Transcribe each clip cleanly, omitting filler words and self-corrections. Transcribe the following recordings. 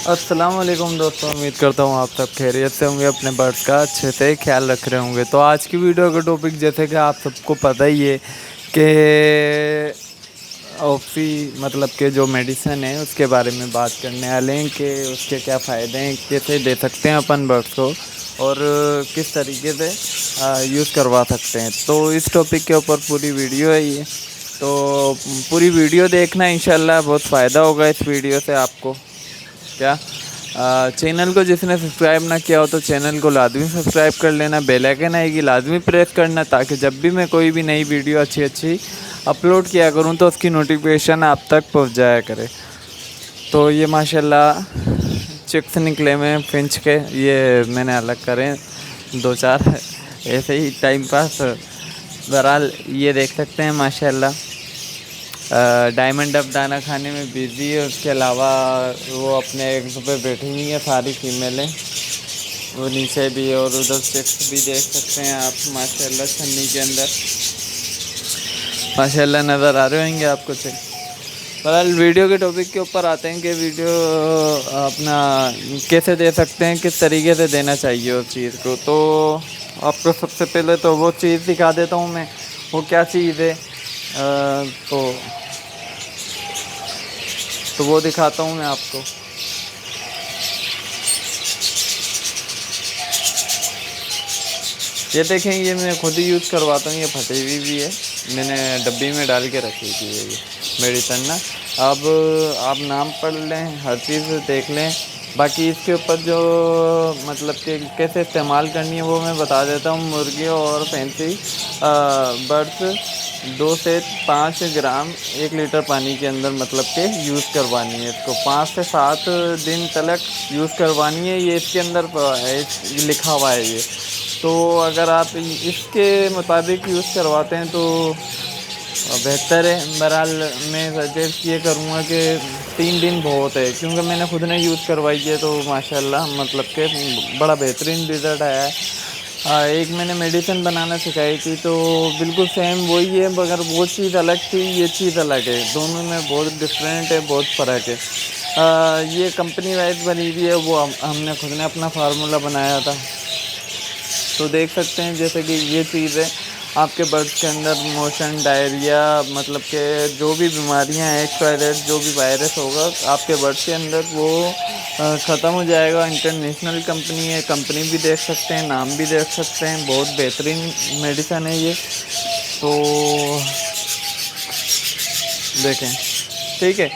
السلام علیکم دوستوں، امید کرتا ہوں آپ سب خیریت سے ہوں گے، اپنے برڈس کا اچھے سے خیال رکھ رہے ہوں گے۔ تو آج کی ویڈیو کا ٹاپک جیسے کہ آپ سب کو پتہ ہی ہے کہ مطلب کہ جو میڈیسن ہے اس کے بارے میں بات کرنے والے ہیں کہ اس کے کیا فائدے ہیں، کیسے دے سکتے ہیں اپن برڈس کو اور کس طریقے سے یوز کروا سکتے ہیں۔ تو اس ٹاپک کے اوپر پوری ویڈیو ہے یہ، تو پوری ویڈیو دیکھنا انشاءاللہ بہت فائدہ ہوگا اس ویڈیو سے آپ کو۔ کیا چینل کو جس نے سبسکرائب نہ کیا ہو تو چینل کو لازمی سبسکرائب کر لینا، بیل آئیکن آئے گی لازمی پریس کرنا، تاکہ جب بھی میں کوئی بھی نئی ویڈیو اچھی اپلوڈ کیا کروں تو اس کی نوٹیفیکیشن آپ تک پہنچ جایا کرے۔ تو یہ ماشاءاللہ چکس نکلے میں فنچ کے، یہ میں نے الگ کرے 2-4 ایسے ہی ٹائم پاس۔ بہرحال یہ دیکھ سکتے ہیں ماشاءاللہ ڈائمنڈ اب دانہ کھانے میں بزی ہے، اس کے علاوہ وہ اپنے ایک پہ بیٹھی ہوئی ہیں ساری فیمیلیں، وہ نیچے بھی، اور ادھر چکس بھی دیکھ سکتے ہیں آپ ماشاءاللہ چھنی کے اندر ماشاءاللہ نظر آ رہے ہوں گے آپ کو چکس۔ بہرحال ویڈیو کے ٹاپک کے اوپر آتے ہیں کہ ویڈیو اپنا کیسے دے سکتے ہیں، کس طریقے سے دینا چاہیے اس چیز کو۔ تو آپ کو سب سے پہلے تو وہ چیز دکھا دیتا ہوں میں، وہ کیا چیز ہے تو وہ دکھاتا ہوں میں آپ کو۔ یہ دیکھیں، یہ میں خود ہی یوز کرواتا ہوں، یہ پھٹی ہوئی بھی ہے، میں نے ڈبی میں ڈال کے رکھی تھی یہ میڈیسن نا۔ اب آپ نام پڑھ لیں، ہر چیز دیکھ لیں، باقی اس کے اوپر جو مطلب کہ کیسے استعمال کرنی ہے وہ میں بتا دیتا ہوں۔ مرغیوں اور فینسی برڈس 2 سے 5 گرام 1 لیٹر پانی کے اندر مطلب کہ یوز کروانی ہے، اس کو 5 سے 7 دن تلک یوز کروانی ہے، یہ اس کے اندر لکھا ہوا ہے یہ۔ تو اگر آپ اس کے مطابق یوز کرواتے ہیں تو بہتر ہے۔ بہرحال میں سجیسٹ یہ کروں گا کہ 3 دن بہت ہے، کیونکہ میں نے خود نے یوز کروائی ہے تو ماشاءاللہ مطلب کہ بڑا بہترین رزلٹ آیا ہے۔ ایک میں نے میڈیسن بنانا سکھائی تھی تو بالکل سیم وہی ہے، مگر وہ چیز الگ تھی، یہ چیز الگ ہے، دونوں میں بہت ڈفرینٹ ہے، بہت فرق ہے۔ یہ کمپنی وائز بنی ہوئی ہے، وہ ہم نے خود نے اپنا فارمولا بنایا تھا۔ تو دیکھ سکتے ہیں جیسے کہ یہ چیز ہے، آپ کے برڈس کے اندر موشن، ڈائریا، مطلب کہ جو بھی بیماریاں ہیں، جو بھی وائرس ہوگا آپ کے برڈس کے اندر وہ ختم ہو جائے گا۔ انٹرنیشنل کمپنی ہے، کمپنی بھی دیکھ سکتے ہیں، نام بھی دیکھ سکتے ہیں، بہت بہترین میڈیسن ہے یہ۔ تو دیکھیں، ٹھیک ہے،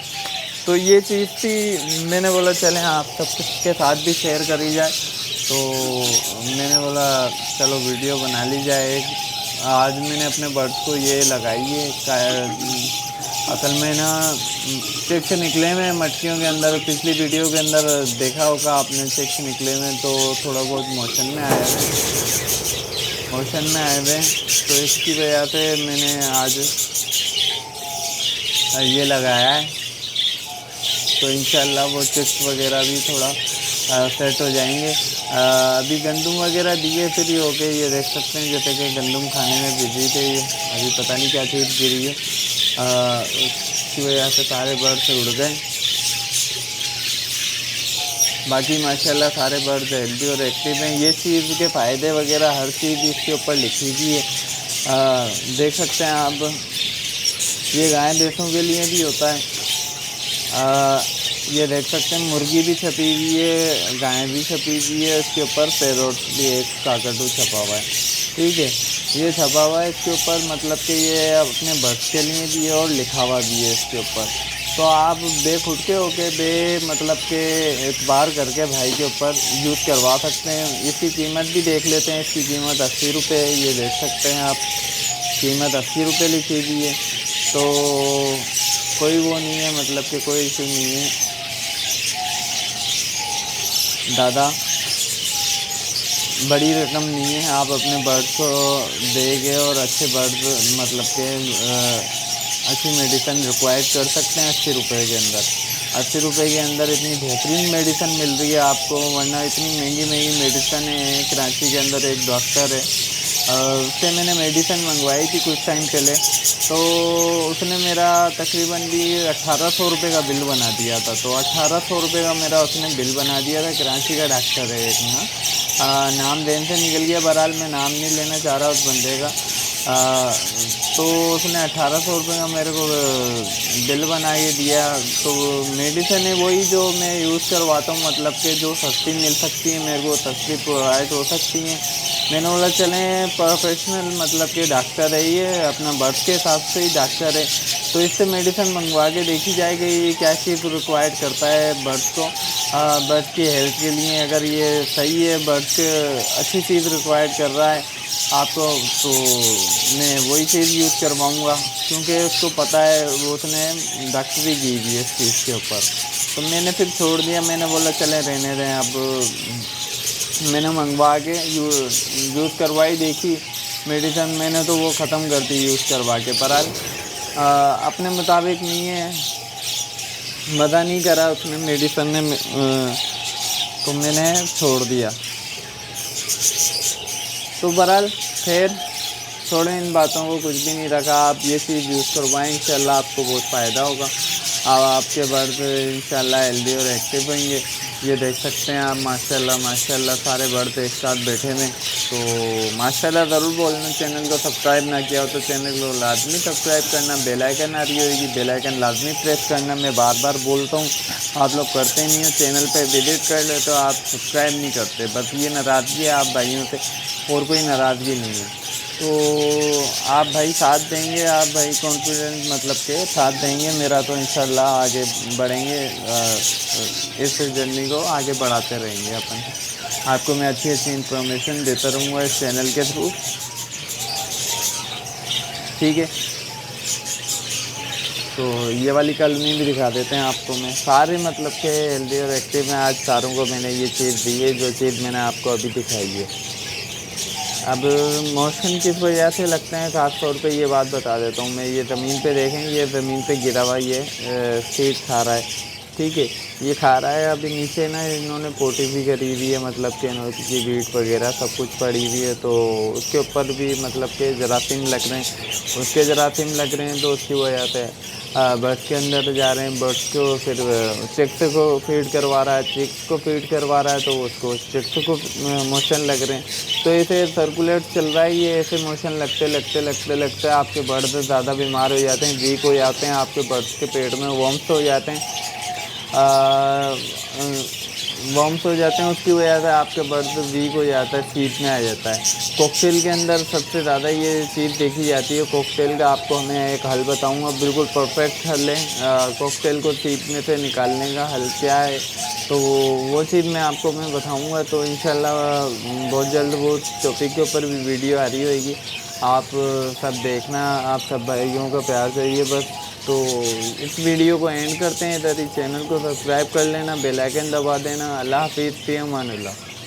تو یہ چیز تھی، میں نے بولا چلیں آپ سب کے ساتھ بھی شیئر کری جائے، تو میں نے بولا چلو ویڈیو بنا لی جائے۔ آج میں نے اپنے برڈس کو یہ لگائی ہے، اصل میں نا چکس نکلے میں مٹکیوں کے اندر، پچھلی ویڈیو کے اندر دیکھا ہوگا آپ نے، چکس نکلے میں تو تھوڑا بہت موشن میں آئے ہوئے، تو اس کی وجہ سے میں نے آج یہ لگایا ہے، تو انشاءاللہ وہ چکس وغیرہ بھی تھوڑا سیٹ ہو جائیں گے۔ ابھی گندم وغیرہ دیے فری ہو کے، یہ دیکھ سکتے ہیں جیسے کہ گندم کھانے میں بزی تھے، یہ ابھی پتہ نہیں کیا چیز گری ہے، اس کی وجہ سے سارے برڈ سے اڑ گئے۔ باقی ماشاءاللہ سارے برڈ ہیلدی اور ایکٹیو ہیں۔ یہ چیز کے فائدے وغیرہ ہر چیز اس کے اوپر لکھی ہوئی ہے، دیکھ سکتے ہیں آپ۔ یہ گائے بھینسوں کے لیے بھی ہوتا ہے، یہ دیکھ سکتے ہیں، مرغی بھی چھپی ہوئی ہے، گائے بھی چھپی ہوئی ہے، اس کے اوپر پیروٹ بھی ایک کاکٹو چھپا ہوا ہے، ٹھیک ہے، یہ چھپا ہوا ہے اس کے اوپر، مطلب کہ یہ اپنے برڈس کے لیے بھی ہے اور لکھا ہوا بھی ہے اس کے اوپر۔ تو آپ بے خود کے ہو کے مطلب کہ اعتبار کر کے بھائی کے اوپر یوز کروا سکتے ہیں۔ اس کی قیمت بھی دیکھ لیتے ہیں، اس کی قیمت 80 روپے ہے، یہ دیکھ سکتے ہیں آپ، قیمت 80 روپے لکھی ہوئی ہے، تو کوئی وہ نہیں ہے، مطلب کہ کوئی ایشو نہیں ہے دادا، بڑی رقم نہیں ہے، آپ اپنے برڈس کو دے گے اور اچھے برڈس مطلب کہ اچھی میڈیسن ریکوائر کر سکتے ہیں 80 روپے کے اندر۔ 80 روپے کے اندر اتنی بہترین میڈیسن مل رہی ہے آپ کو، ورنہ اتنی مہنگی میڈیسن ہے۔ کراچی کے اندر ایک ڈاکٹر ہے، اس سے میں نے میڈیسن منگوائی تھی کچھ ٹائم پہلے، تو اس نے میرا تقریباً بھی 1800 روپے کا بل بنا دیا تھا. تو 1800 روپے کا میرا اس نے بل بنا دیا تھا. کراچی کا ڈاکٹر ہے ایک یہاں، نام دین سے نکل گیا، بہرحال میں نام نہیں لینا چاہ رہا اس بندے کا. تو اس نے 1800 روپے کا میرے کو بل بنا کے دیا. تو میڈیسن ہے وہی جو میں یوز کرواتا ہوں، مطلب کہ جو سستی مل سکتی ہیں میرے کو، سستی پرووائڈ ہو سکتی ہیں. میں نے بولا چلیں پروفیشنل مطلب کہ ڈاکٹر ہے، یہ اپنا برڈ کے حساب سے ہی ڈاکٹر ہے، تو اس سے میڈیسن منگوا کے دیکھی جائے کہ یہ کیا چیز ریکوائرڈ کرتا ہے برڈ کو، برڈ کی ہیلتھ کے لیے. اگر یہ صحیح ہے، برڈ کے اچھی چیز ریکوائرڈ کر رہا ہے آپ کو، تو میں وہی چیز یوز کرواؤں گا، کیونکہ اس کو پتہ ہے، وہ اس نے ڈاکٹری کی ہوئی ہے اس چیز کے اوپر. تو میں نے پھر چھوڑ دیا. میں نے بولا چلے رہنے دیں. اب میں نے منگوا کے یوز کروائی، دیکھی میڈیسن، میں نے تو وہ ختم کر دی یوز کروا کے. پر اپنے مطابق نہیں ہے، مزہ نہیں کرا اس نے میڈیسن نے، تو میں نے چھوڑ دیا. تو بہرحال خیر چھوڑیں ان باتوں کو، کچھ بھی نہیں رکھا. آپ یہ چیز یوز کروائیں، انشاءاللہ آپ کو بہت فائدہ ہوگا. آپ کے برڈ انشاءاللہ ہیلدی اور ایکٹیو ہوئیں گے. یہ دیکھ سکتے ہیں آپ، ماشاءاللہ سارے برڈ ایک ساتھ بیٹھے ہوئے. تو ماشاءاللہ ضرور بولنا. چینل کو سبسکرائب نہ کیا ہو تو چینل کو لازمی سبسکرائب کرنا. بیل آئیکن آ رہی ہوئے گی، بیل آئیکن لازمی پریس کرنا. میں بار بار بولتا ہوں، آپ لوگ کرتے نہیں ہو. چینل پہ وزٹ کر لے تو آپ سبسکرائب نہیں کرتے. بس یہ ناراضگی ہے آپ بھائیوں سے، اور کوئی ناراضگی نہیں ہے. تو آپ بھائی ساتھ دیں گے، آپ بھائی کانفیڈنٹ مطلب کہ ساتھ دیں گے میرا، تو انشاءاللہ آگے بڑھیں گے. اس جرنی کو آگے بڑھاتے رہیں گے اپن. آپ کو میں اچھی انفارمیشن دیتا رہوں گا اس چینل کے تھرو. ٹھیک ہے، تو یہ والی کالونی بھی دکھا دیتے ہیں آپ کو. میں سارے مطلب کہ ہیلدی اور ایکٹیو میں آج ساروں کو میں نے یہ چیز دی ہے جو چیز میں نے آپ کو ابھی دکھائی ہے. اب موسم کس وجہ سے لگتے ہیں خاص طور پہ یہ بات بتا دیتا ہوں میں. یہ زمین پہ دیکھیں، یہ زمین پہ گرا ہوا یہ سیڈ کھا رہا ہے. ٹھیک ہے، یہ کھا رہا ہے. ابھی نیچے نا انہوں نے پوٹی بھی کری ہوئی ہے، مطلب کہ انہوں کی بیٹ وغیرہ سب کچھ پڑی ہوئی ہے. تو اس کے اوپر بھی مطلب کہ جراثیم لگ رہے ہیں. اس کے جراثیم لگ رہے ہیں تو اس کی وجہ سے برڈس کے اندر جا رہے ہیں. برڈس کو پھر چکس کو فیڈ کروا رہا ہے، چکس کو فیڈ کروا رہا ہے تو اس کو چکس کو موشن لگ رہے ہیں. تو ایسے سرکولیٹ چل رہا ہے. یہ ایسے موشن لگتے لگتے لگتے لگتے آپ کے برڈ زیادہ بیمار ہو جاتے ہیں، ویک ہو جاتے ہیں. آپ کے برڈس کے پیٹ میں وارمس ہو جاتے ہیں، وارمس ہو جاتے ہیں. اس کی وجہ سے آپ کے برڈ ویک ہو جاتا ہے، سیٹ میں آ جاتا ہے. کوکٹیل کے اندر سب سے زیادہ یہ چیز دیکھی جاتی ہے. کوکٹیل کا آپ کو میں ایک حل بتاؤں گا، بالکل پرفیکٹ حل ہے کوکٹیل کو سیٹ میں سے نکالنے کا. حل کیا ہے تو وہ چیز میں آپ کو میں بتاؤں گا. تو انشاءاللہ بہت جلد وہ ٹاپک کے اوپر بھی ویڈیو آ رہی ہوئے گی. آپ سب دیکھنا، آپ سب بھائیوں کا پیار چاہیے بس. تو اس ویڈیو کو اینڈ کرتے ہیں ادھر ہی. چینل کو سبسکرائب کر لینا، بیل آئیکن دبا دینا. اللہ حافظ، فی امان اللہ.